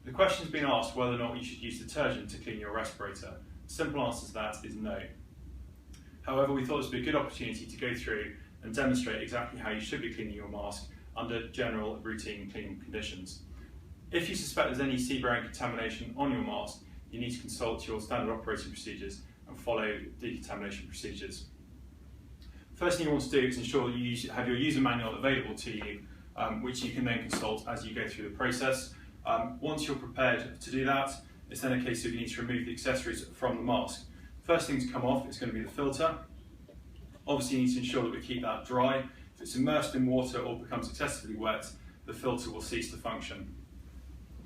The question's been asked whether or not you should use detergent to clean your respirator. The simple answer to that is no. However, we thought this would be a good opportunity to go through and demonstrate exactly how you should be cleaning your mask under general routine cleaning conditions. If you suspect there's any sea-bearing contamination on your mask, you need to consult your standard operating procedures and follow decontamination procedures. First thing you want to do is ensure that you have your user manual available to you, which you can then consult as you go through the process. Once you're prepared to do that, it's then a case of you need to remove the accessories from the mask. First thing to come off is going to be the filter. Obviously you need to ensure that we keep that dry. If it's immersed in water or becomes excessively wet, the filter will cease to function.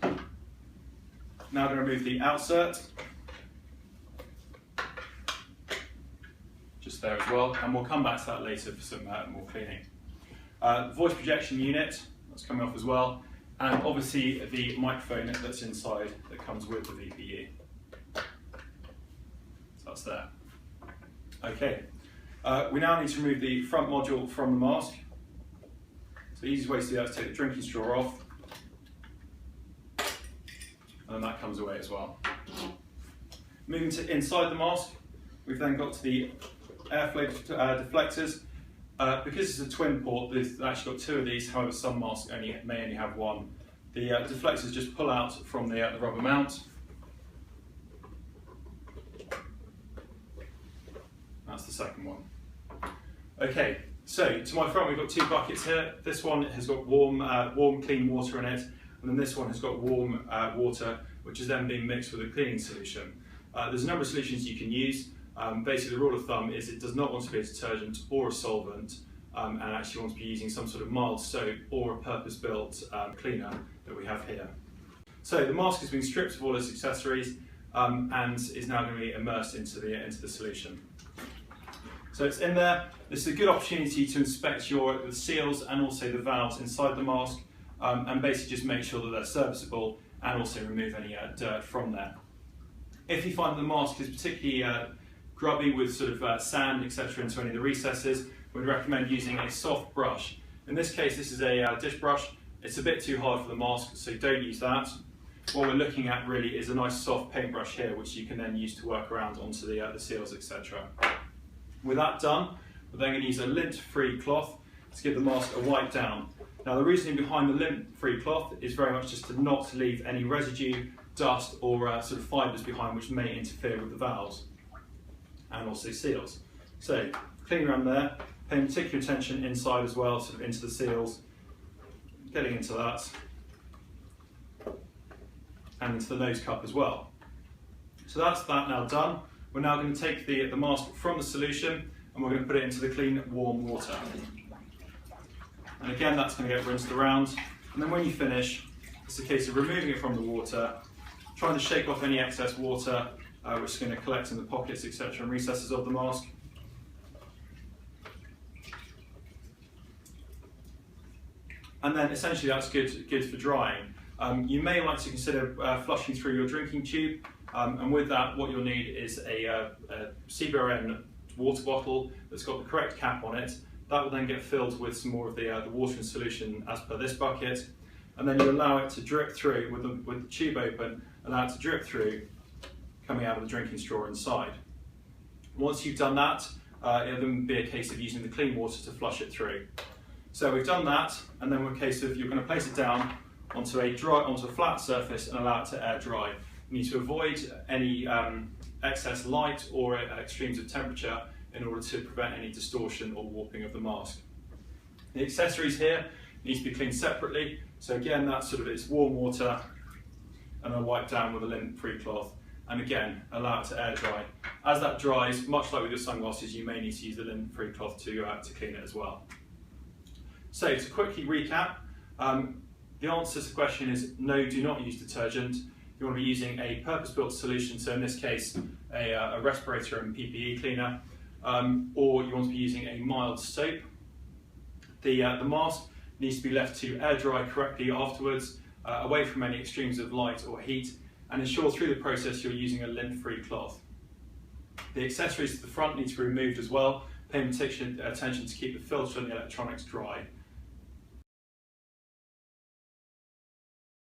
Now I'm going to remove the outsert, just there as well, and we'll come back to that later for some more cleaning. Voice projection unit, that's coming off as well, and obviously the microphone that's inside that comes with the VPU. So that's there. Okay, we now need to remove the front module from the mask. So the easiest way to do that is take the drinking straw off, and then that comes away as well. Moving to inside the mask, we've then got to the airflow deflectors. Because it's a twin port, there's actually got two of these, however some masks may only have one. The deflectors just pull out from the rubber mount. That's the second one. Okay, so to my front we've got two buckets here. This one has got warm clean water in it, and then this one has got warm water, which is then being mixed with a cleaning solution. There's a number of solutions you can use. Basically the rule of thumb is it does not want to be a detergent or a solvent, and actually wants to be using some sort of mild soap or a purpose-built cleaner that we have here. So the mask has been stripped of all its accessories and is now going to be immersed into the solution. So it's in there. This is a good opportunity to inspect the seals and also the valves inside the mask, and basically just make sure that they're serviceable and also remove any dirt from there. If you find the mask is particularly grubby with sort of sand, etc. into any of the recesses, we'd recommend using a soft brush. In this case, this is a dish brush. It's a bit too hard for the mask, so don't use that. What we're looking at really is a nice soft paintbrush here, which you can then use to work around onto the seals, etc. With that done, we're then going to use a lint-free cloth to give the mask a wipe down. Now the reasoning behind the lint-free cloth is very much just to not leave any residue, dust or sort of fibres behind which may interfere with the valves and also seals. So cleaning around there, paying particular attention inside as well, sort of into the seals, getting into that, and into the nose cup as well. So that's that now done. We're now going to take the mask from the solution and we're going to put it into the clean warm water. And again that's going to get rinsed around, and then when you finish it's a case of removing it from the water, trying to shake off any excess water which is going to collect in the pockets, etc. and recesses of the mask. And then essentially that's good for drying. You may like to consider flushing through your drinking tube, and with that what you'll need is a CBRN water bottle that's got the correct cap on it. That will then get filled with some more of the water in solution as per this bucket, and then you allow it to drip through with the tube open, allow it to drip through, coming out of the drinking straw inside. Once you've done that, it'll then be a case of using the clean water to flush it through. So we've done that, and then we're a case of you're going to place it down onto a flat surface and allow it to air dry. You need to avoid any excess light or extremes of temperature in order to prevent any distortion or warping of the mask. The accessories here need to be cleaned separately. So again, that's sort of it's warm water and then wipe down with a lint-free cloth. And again, allow it to air dry. As that dries, much like with your sunglasses, you may need to use the lint-free cloth to clean it as well. So to quickly recap, the answer to the question is no, do not use detergent. You want to be using a purpose-built solution, so in this case, a respirator and PPE cleaner, or you want to be using a mild soap. The mask needs to be left to air dry correctly afterwards, away from any extremes of light or heat, and ensure through the process you're using a lint-free cloth. The accessories to the front need to be removed as well, paying particular attention to keep the filter and the electronics dry.